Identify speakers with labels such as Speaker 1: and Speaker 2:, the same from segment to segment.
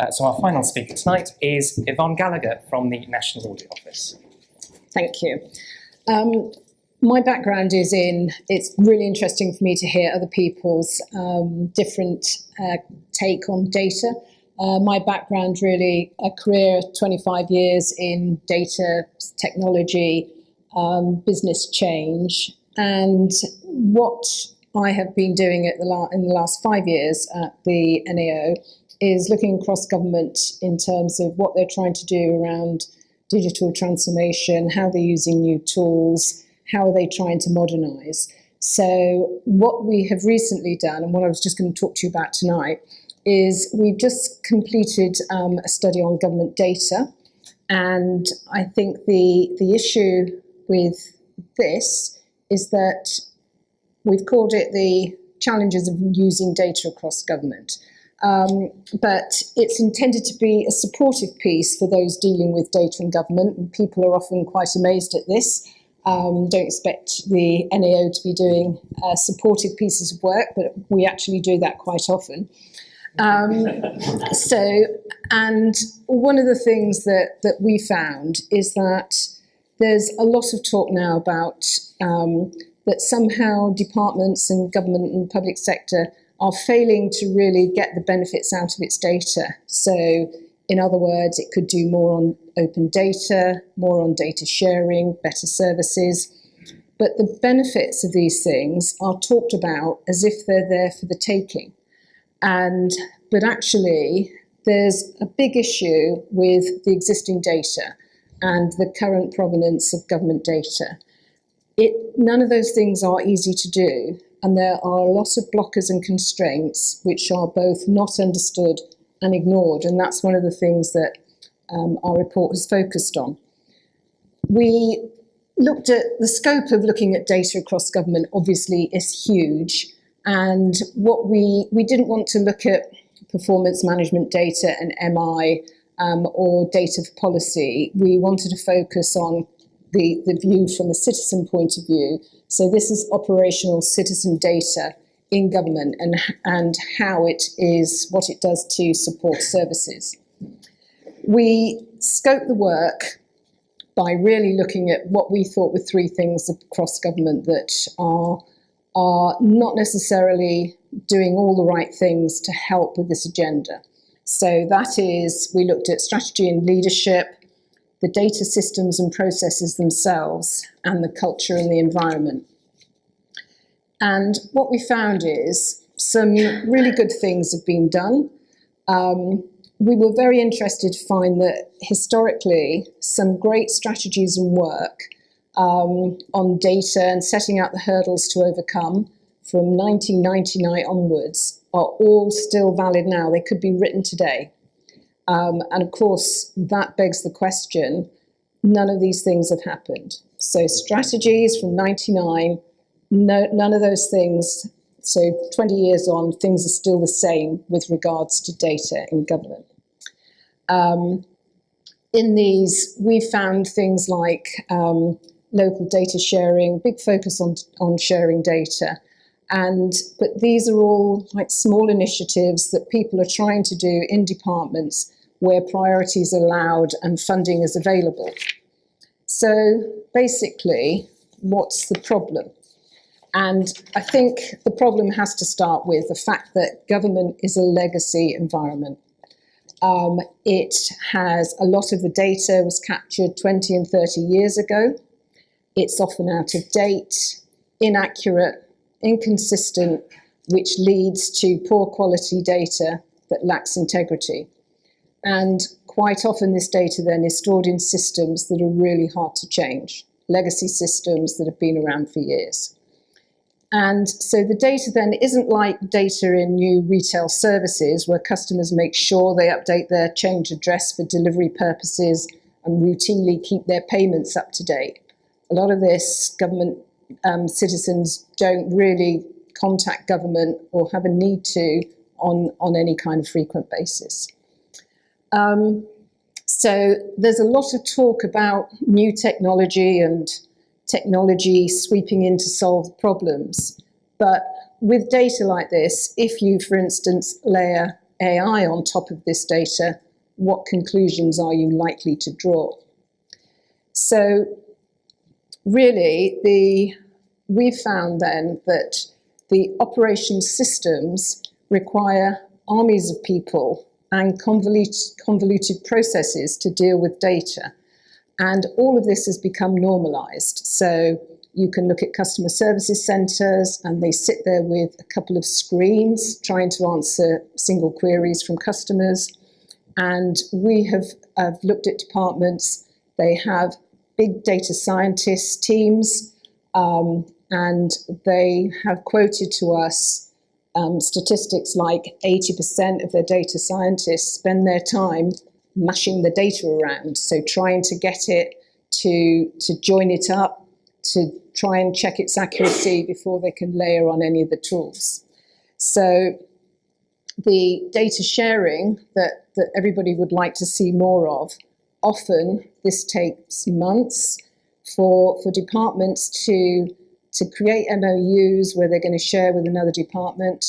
Speaker 1: So our final speaker tonight is Yvonne Gallagher from the National Audit Office.
Speaker 2: Thank you. My background is it's really interesting for me to hear other people's different take on data. My background really, a career 25 years in data, technology, business change, and what I have been doing in the last 5 years at the NAO is looking across government in terms of what they're trying to do around digital transformation, how they're using new tools, how are they trying to modernise. So what we have recently done, and what I was just going to talk to you about tonight, is we've just completed a study on government data. And I think the issue with this is that we've called it the challenges of using data across government. But it's intended to be a supportive piece for those dealing with data in government, and people are often quite amazed at this. Don't expect the NAO to be doing supportive pieces of work, but we actually do that quite often. And one of the things that we found is that there's a lot of talk now about that somehow departments and government and public sector are failing to really get the benefits out of its data. So, in other words, it could do more on open data, more on data sharing, better services. But the benefits of these things are talked about as if they're there for the taking. But actually, there's a big issue with the existing data and the current provenance of government data. None of those things are easy to do, and there are a lot of blockers and constraints which are both not understood and ignored, and that's one of the things that our report has focused on. We looked at the scope of looking at data across government, obviously is huge, and what we didn't want to look at performance management data and MI or data for policy. We wanted to focus on the view from the citizen point of view. So this is operational citizen data in government and how it is, what it does to support services. We scoped the work by really looking at what we thought were three things across government that are not necessarily doing all the right things to help with this agenda. So that is, we looked at strategy and leadership, the data systems and processes themselves, and the culture and the environment. And what we found is some really good things have been done. We were very interested to find that historically some great strategies and work on data and setting out the hurdles to overcome from 1999 onwards are all still valid now. They could be written today. And of course, that begs the question, none of these things have happened. So strategies from 99, none of those things. So 20 years on, things are still the same with regards to data in government. In these, we found things like local data sharing, big focus on sharing data. But these are all like small initiatives that people are trying to do in departments where priorities are allowed and funding is available. So basically, what's the problem? And I think the problem has to start with the fact that government is a legacy environment. It has a lot of the data was captured 20 and 30 years ago. It's often out of date, inaccurate, inconsistent, which leads to poor quality data that lacks integrity. And quite often this data then is stored in systems that are really hard to change, legacy systems that have been around for years. And so the data then isn't like data in new retail services where customers make sure they update their change address for delivery purposes and routinely keep their payments up to date. A lot of this government citizens don't really contact government or have a need to on any kind of frequent basis. So there's a lot of talk about new technology and technology sweeping in to solve problems. But with data like this, if you, for instance, layer AI on top of this data, what conclusions are you likely to draw? So really, we found then that the operations systems require armies of people and convoluted processes to deal with data. And all of this has become normalized. So you can look at customer services centres and they sit there with a couple of screens trying to answer single queries from customers. And we have looked at departments, they have big data scientist teams, and they have quoted to us statistics like 80% of their data scientists spend their time mashing the data around, so trying to get it to join it up, to try and check its accuracy before they can layer on any of the tools. So the data sharing that everybody would like to see more of, often this takes months for departments to create MOUs where they're going to share with another department.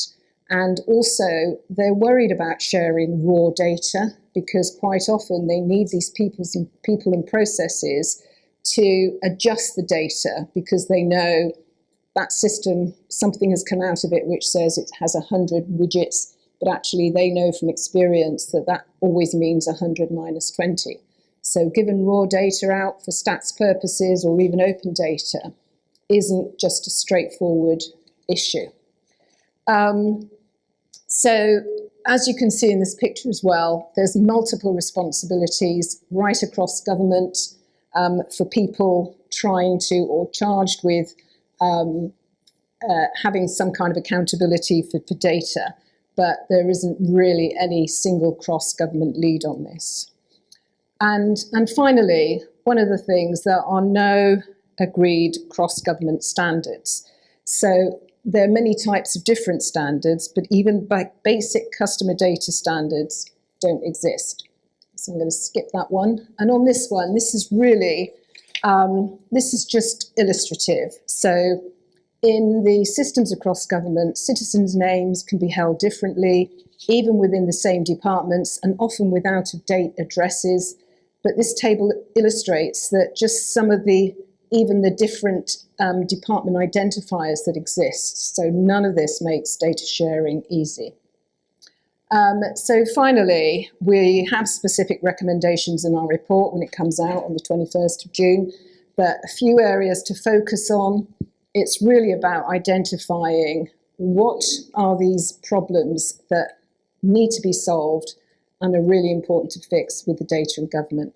Speaker 2: And also they're worried about sharing raw data because quite often they need these people and processes to adjust the data because they know that system, something has come out of it which says it has 100 widgets, but actually they know from experience that that always means 100 minus 20. So giving raw data out for stats purposes or even open data isn't just a straightforward issue. So as you can see in this picture as well, there's multiple responsibilities right across government for people trying to or charged with having some kind of accountability for data, but there isn't really any single cross-government lead on this. And finally, one of the things, there are no agreed cross-government standards. So there are many types of different standards, but even basic customer data standards don't exist. So I'm going to skip that one. And on this one, this is really, this is just illustrative. So in the systems across government, citizens' names can be held differently, even within the same departments, and often with out-of-date addresses. But this table illustrates that just some of even the different department identifiers that exist. So none of this makes data sharing easy. So finally, we have specific recommendations in our report when it comes out on the 21st of June, but a few areas to focus on. It's really about identifying what are these problems that need to be solved and are really important to fix with the data in government.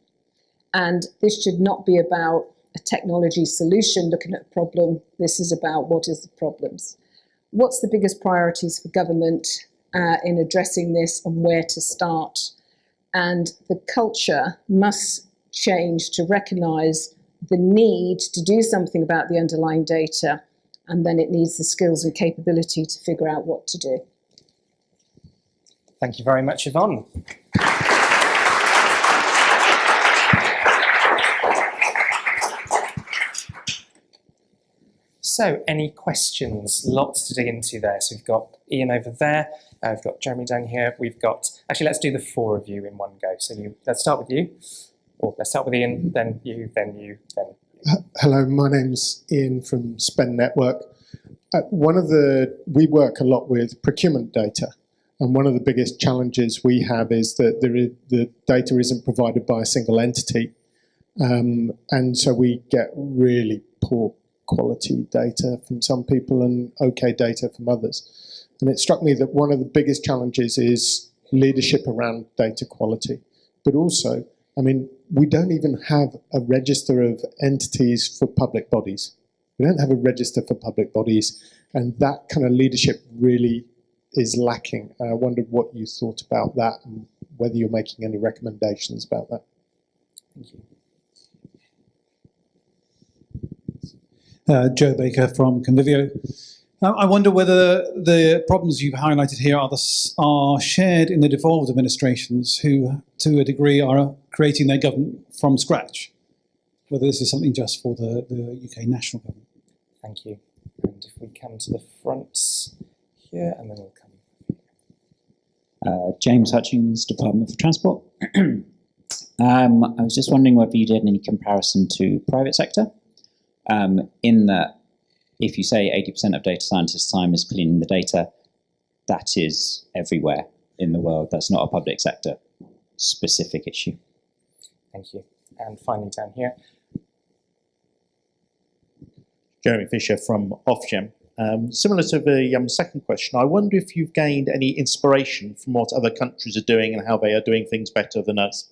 Speaker 2: And this should not be about a technology solution looking at a problem. This is about what is the problems. What's the biggest priorities for government in addressing this and where to start? And the culture must change to recognise the need to do something about the underlying data, and then it needs the skills and capability to figure out what to do.
Speaker 1: Thank you very much, Yvonne. So, any questions? Lots to dig into there. So we've got Ian over there, we've got Jeremy down here, we've got, actually let's do the four of you in one go. So let's start with you, or let's start with Ian, then you, then you, then you.
Speaker 3: Hello, my name's Ian from Spend Network. We work a lot with procurement data, and one of the biggest challenges we have is that the data isn't provided by a single entity, and so we get really poor quality data from some people and okay data from others. And it struck me that one of the biggest challenges is leadership around data quality, but also, I mean, we don't even have a register of entities for public bodies. We don't have a register for public bodies, and that kind of leadership really is lacking. I wondered what you thought about that and whether you're making any recommendations about that.
Speaker 1: Thank you.
Speaker 4: Joe Baker from Convivio. I wonder whether the problems you've highlighted here are shared in the devolved administrations who, to a degree, are creating their government from scratch, whether this is something just for the UK national government.
Speaker 1: Thank you. And if we come to the front here, and then we'll come.
Speaker 5: James Hutchings, Department for Transport. I was just wondering whether you did any comparison to private sector, in that if you say 80% of data scientists' time is cleaning the data, that is everywhere in the world. That's not a public sector specific issue.
Speaker 1: Thank you. And finally down here.
Speaker 6: Jeremy Fisher from Ofgem. Similar to the second question, I wonder if you've gained any inspiration from what other countries are doing and how they are doing things better than us.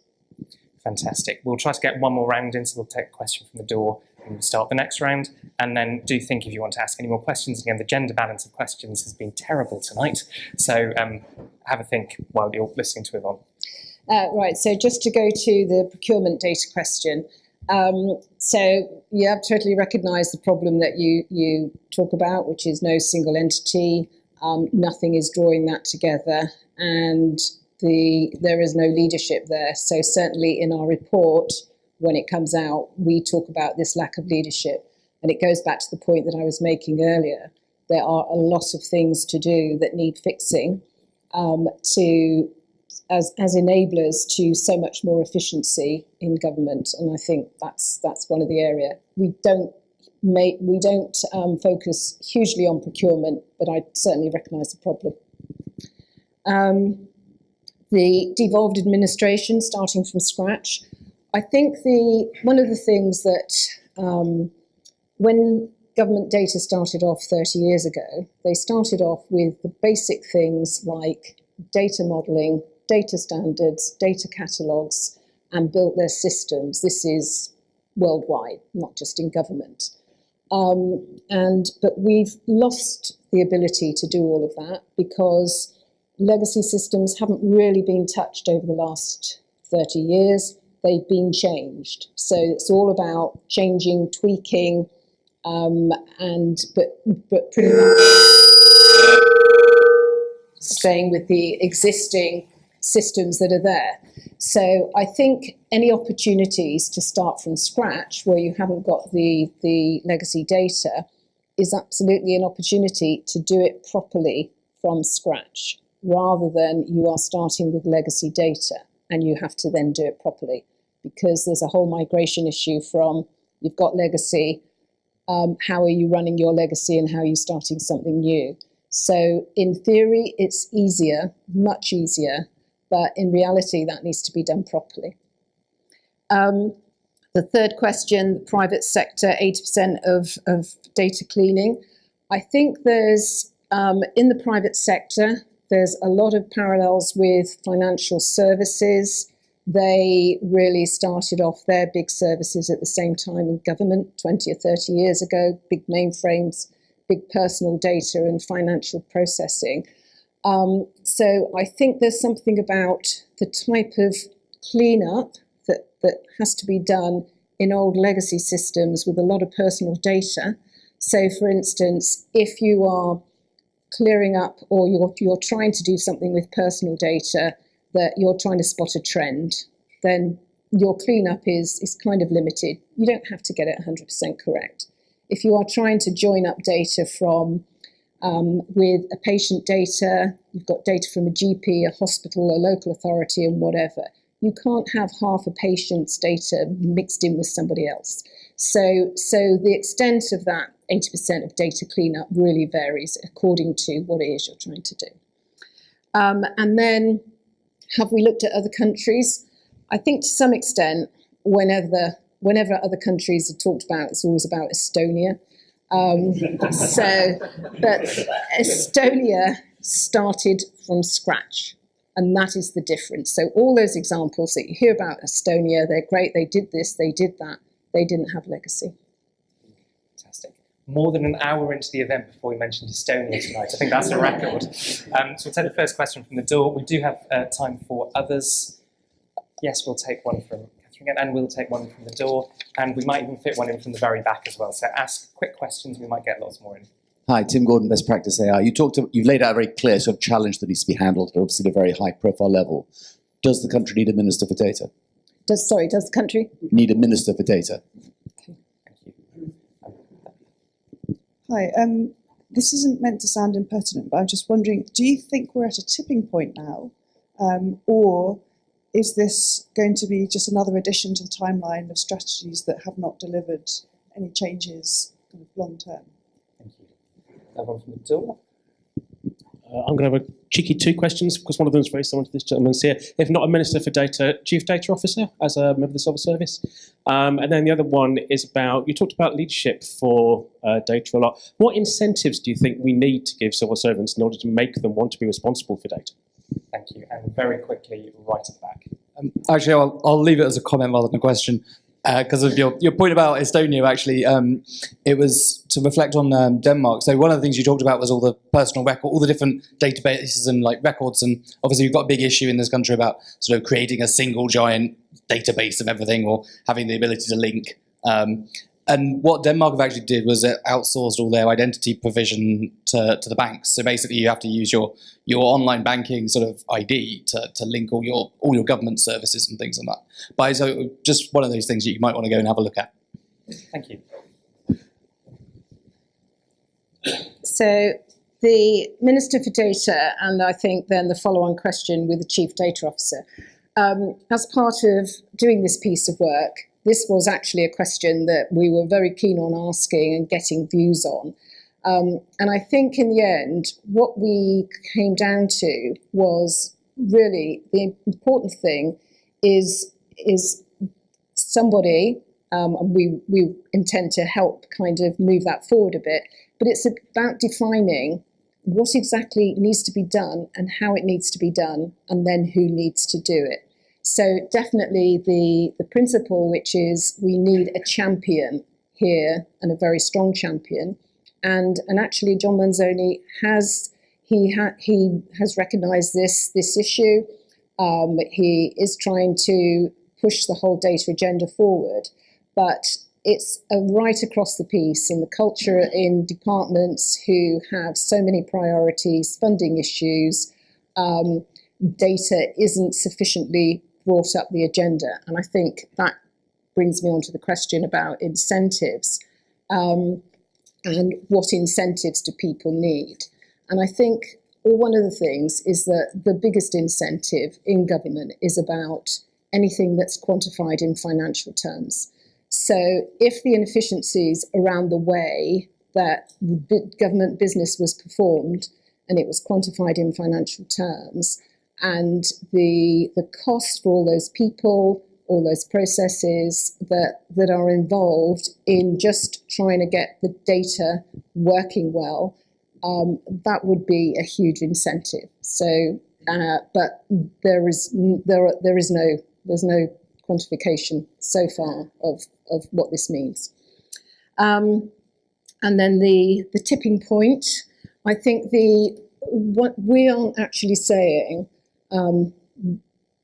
Speaker 1: Fantastic. We'll try to get one more round in, so we'll take a question from the door and we'll start the next round. And then do think if you want to ask any more questions. Again, the gender balance of questions has been terrible tonight. So have a think while you're listening to Yvonne.
Speaker 2: Right, so just to go to the procurement data question. So yeah, totally recognise the problem that you talk about, which is no single entity, nothing is drawing that together, and there is no leadership there. So certainly in our report, when it comes out, we talk about this lack of leadership. And it goes back to the point that I was making earlier. There are a lot of things to do that need fixing as enablers to so much more efficiency in government. And I think that's one of the areas. We don't focus hugely on procurement, but I certainly recognise the problem. The devolved administration, starting from scratch. I think one of the things that when government data started off 30 years ago, they started off with the basic things like data modelling, data standards, data catalogues, and built their systems. This is worldwide, not just in government. But we've lost the ability to do all of that because legacy systems haven't really been touched over the last 30 years. They've been changed. So it's all about changing, tweaking, but pretty much staying with the existing systems that are there. So I think any opportunities to start from scratch where you haven't got the legacy data is absolutely an opportunity to do it properly from scratch, rather than you are starting with legacy data and you have to then do it properly, because there's a whole migration issue from you've got legacy, how are you running your legacy and how are you starting something new? So in theory, it's easier, much easier, but in reality, that needs to be done properly. The third question, the private sector, 80% of data cleaning. I think there's, in the private sector, there's a lot of parallels with financial services. They really started off their big services at the same time in government 20 or 30 years ago, big mainframes, big personal data and financial processing. So I think there's something about the type of cleanup that has to be done in old legacy systems with a lot of personal data. So for instance, if you are clearing up or you're trying to do something with personal data that you're trying to spot a trend, then your cleanup is kind of limited. You don't have to get it 100% correct. If you are trying to join up data from with a patient data, you've got data from a GP, a hospital, a local authority and whatever, you can't have half a patient's data mixed in with somebody else. So the extent of that 80% of data cleanup really varies according to what it is you're trying to do. And then, have we looked at other countries? I think to some extent, whenever other countries are talked about, it's always about Estonia. But Estonia started from scratch, and that is the difference. So all those examples that you hear about Estonia, they're great, they did this, they did that, they didn't have legacy.
Speaker 1: Fantastic. More than an hour into the event before we mentioned Estonia tonight. I think that's a record. So we'll take the first question from the door. We do have time for others. Yes, we'll take one from Catherine again, and we'll take one from the door, and we might even fit one in from the very back as well. So ask quick questions, we might get lots more in.
Speaker 7: Hi, Tim Gordon, Best Practice AI. You've laid out a very clear sort of challenge that needs to be handled, obviously at a very high profile level. Does the country need a minister for data?
Speaker 2: Does the country?
Speaker 7: Need a minister for data.
Speaker 1: Thank you.
Speaker 8: Hi, this isn't meant to sound impertinent, but I'm just wondering, do you think we're at a tipping point now Or is this going to be just another addition to the timeline of strategies that have not delivered any changes kind of long term?
Speaker 1: Thank you. That one from the door.
Speaker 9: I'm going to have a cheeky two questions because one of them is very similar to this gentleman's here. If not a Minister for Data, Chief Data Officer as a member of the Civil Service. And then the other one is about, you talked about leadership for data a lot. What incentives do you think we need to give civil servants in order to make them want to be responsible for data?
Speaker 1: Thank you. And very quickly, right at the back.
Speaker 10: Actually, I'll leave it as a comment rather than a question. Because of your point about Estonia, actually, it was to reflect on Denmark. So one of the things you talked about was all the personal record, all the different databases and like records. And obviously, we've got a big issue in this country about sort of creating a single giant database of everything or having the ability to link. And what Denmark have actually did was it outsourced all their identity provision to the banks. So basically, you have to use your online banking sort of ID to link all your government services and things like that. But so just one of those things that you might want to go and have a look at.
Speaker 1: Thank you.
Speaker 2: So the Minister for Data, and I think then the follow-on question with the Chief Data Officer. As part of doing this piece of work, this was actually a question that we were very keen on asking and getting views on. And I think in the end, what we came down to was really the important thing is somebody, and we intend to help kind of move that forward a bit, but it's about defining what exactly needs to be done and how it needs to be done, and then who needs to do it. So definitely the principle, which is we need a champion here and a very strong champion. And actually John Manzoni has recognised this issue. He is trying to push the whole data agenda forward, but it's right across the piece, and the culture in departments who have so many priorities, funding issues, data isn't sufficiently brought up the agenda. And I think that brings me on to the question about incentives, and what incentives do people need. And I think one of the things is that the biggest incentive in government is about anything that's quantified in financial terms. So if the inefficiencies around the way that government business was performed and it was quantified in financial terms, and the cost for all those people, all those processes that are involved in just trying to get the data working well, that would be a huge incentive. So, but there's no quantification so far of what this means. And then the tipping point, I think what we aren't actually saying,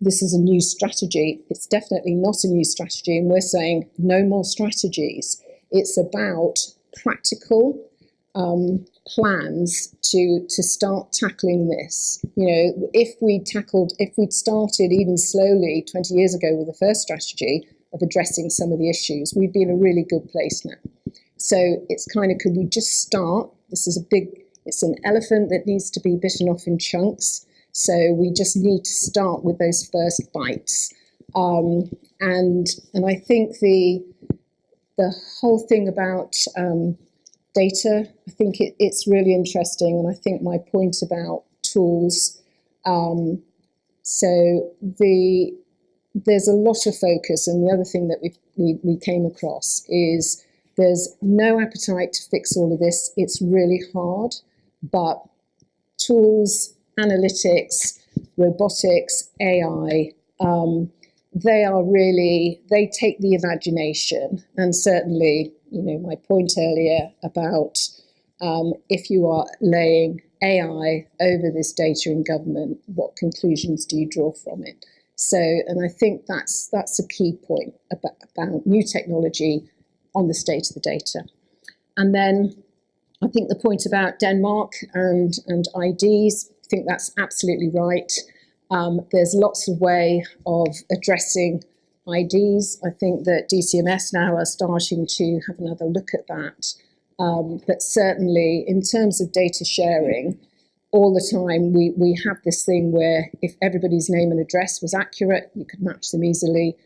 Speaker 2: this is a new strategy. It's definitely not a new strategy, and we're saying no more strategies. It's about practical plans to start tackling this. You know, if we'd started even slowly 20 years ago with the first strategy of addressing some of the issues, we'd be in a really good place now. So it's kind of, could we just start? This is it's an elephant that needs to be bitten off in chunks. So we just need to start with those first bites. And I think the whole thing about data, I think it's really interesting. And I think my point about tools, so there's a lot of focus. And the other thing that we came across is there's no appetite to fix all of this. It's really hard, but tools, analytics, robotics, AI, they take the imagination. And certainly, you know, my point earlier about if you are laying AI over this data in government, what conclusions do you draw from it? So, and I think that's a key point about new technology on the state of the data. And then I think the point about Denmark and IDs, I think that's absolutely right. There's lots of way of addressing IDs. I think that DCMS now are starting to have another look at that. But certainly in terms of data sharing, all the time we have this thing where if everybody's name and address was accurate, you could match them easily.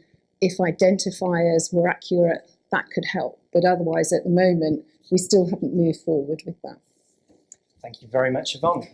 Speaker 2: If identifiers were accurate, that could help. But otherwise, at the moment, we still haven't moved forward with that.
Speaker 1: Thank you very much, Yvonne.